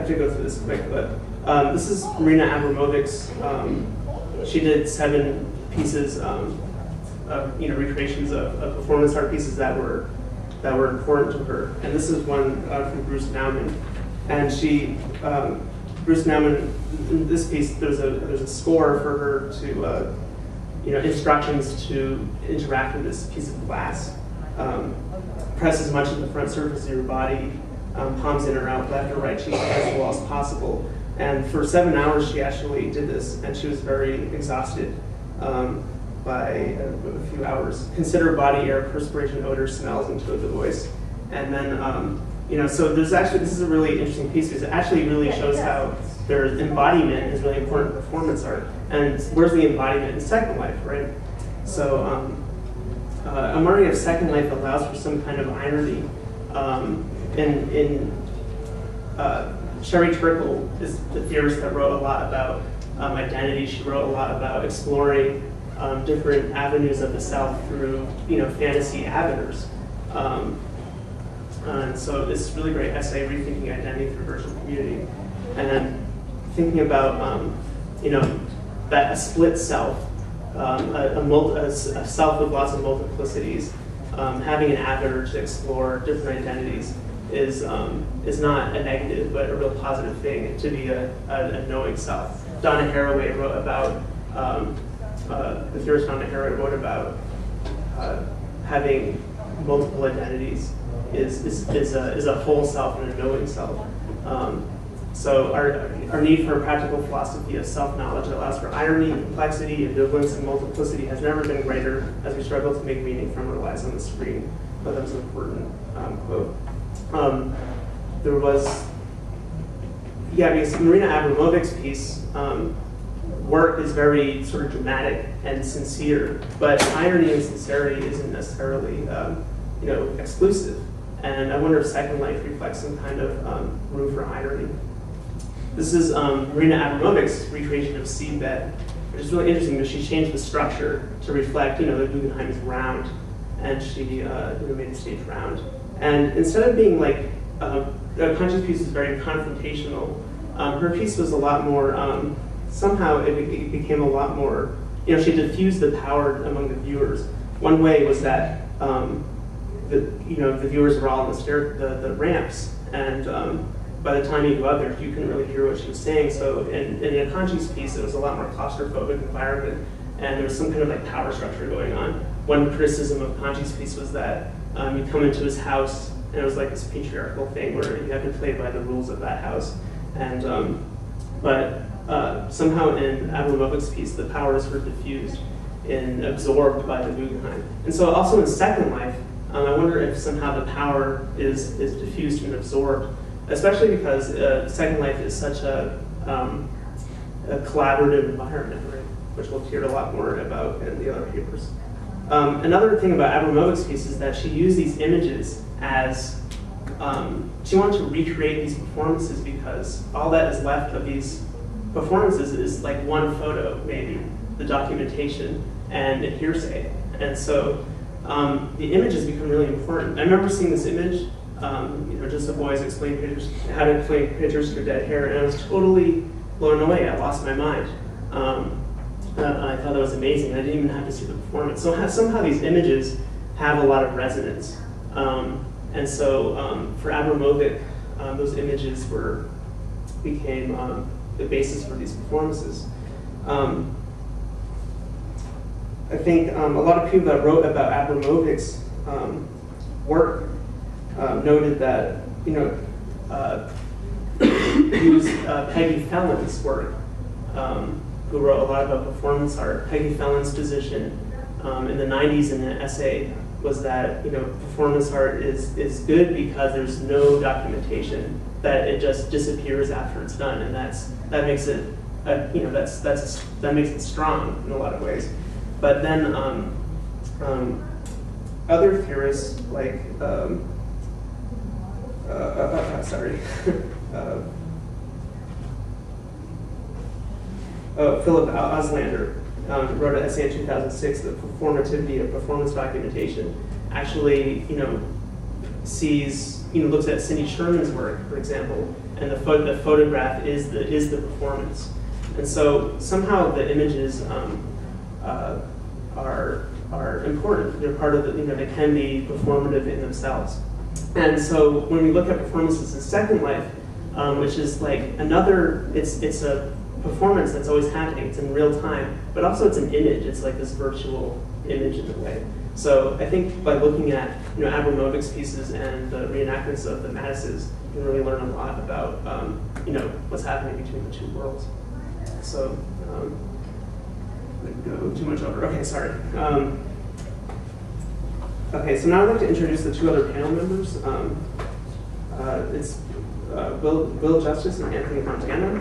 have to go through this quick, but this is Marina Abramovic's. She did 7 pieces of recreations of performance art pieces that were important to her, and this is one from Bruce Nauman. And Bruce Nauman, in this piece, there's a score for her to instructions to interact with this piece of glass. Press as much of the front surface of your body, palms in or out, left or right cheek as well as possible. And for 7 hours, she actually did this, and she was very exhausted by a few hours. Consider body, air, perspiration, odor, smells, and tone of the voice. And then, so there's actually, this is a really interesting piece because it actually really shows how there's embodiment is really important in performance art. And where's the embodiment in Second Life, right? So a marking of Second Life allows for some kind of irony. Sherry Turkle is the theorist that wrote a lot about identity. She wrote a lot about exploring different avenues of the self through fantasy avatars. And so this really great essay, Rethinking Identity Through Virtual Community, and thinking about that a split self, a self with lots of multiplicities, having an avatar to explore different identities is not a negative but a real positive thing, to be a knowing self. Donna Haraway wrote about the theorist Donna Haraway wrote about having multiple identities is a whole self and a knowing self. So our need for a practical philosophy of self-knowledge that allows for irony, complexity, ambivalence, and multiplicity has never been greater as we struggle to make meaning from our lives on the screen. But that was an important quote. There was, because Marina Abramovic's piece, work is very sort of dramatic and sincere, but irony and sincerity isn't necessarily exclusive. And I wonder if Second Life reflects some kind of room for irony. This is Marina Abramovic's recreation of seabed, which is really interesting because she changed the structure to reflect, the Guggenheim is round, and she made the stage round. And instead of being like, Conchi's piece is very confrontational, her piece was a lot more, somehow it became a lot more, she diffused the power among the viewers. One way was that the viewers were all on the ramps, and by the time you go up there, you couldn't really hear what she was saying. So in Conchi's piece, it was a lot more claustrophobic environment, and there was some kind of like power structure going on. One criticism of Conchi's piece was that you come into his house, and it was like this patriarchal thing where you have to play by the rules of that house. And but somehow in Abramovic's piece, the power is sort of diffused and absorbed by the Guggenheim. And so also in Second Life, I wonder if somehow the power is diffused and absorbed, especially because Second Life is such a collaborative environment, right? Which we'll hear a lot more about in the other papers. Another thing about Abramovic's piece is that she used these images as, she wanted to recreate these performances because all that is left of these performances is like one photo, maybe, the documentation, and hearsay. And so the images become really important. I remember seeing this image, just the boys explain pictures, how to explain pictures for dead hair, and I was totally blown away. I lost my mind. I thought that was amazing. I didn't even have to see the performance. So somehow these images have a lot of resonance. And so for Abramovic, those images became the basis for these performances. I think a lot of people that wrote about Abramovic's work noted that, used Peggy Phelan's work, who wrote a lot about performance art. Peggy Phelan's position in the 90s in an essay was that performance art is good because there's no documentation, that it just disappears after it's done, and that makes it that makes it strong in a lot of ways. But then other theorists like Philip Auslander wrote an essay in 2006, The Performativity of Performance Documentation, actually, sees, looks at Cindy Sherman's work, for example, and the photograph is the performance. And so somehow the images are important. They're part of the, they can be performative in themselves. And so when we look at performances in Second Life, which is like another, it's a performance that's always happening. It's in real time, but also it's an image. It's like this virtual image in a way. So I think by looking at Abramovic's pieces and the reenactments of the Matteses, you can really learn a lot about what's happening between the two worlds. So I didn't go too much over. Okay, sorry. Okay, so now I'd like to introduce the two other panel members. It's Will Justice and Anthony Montana.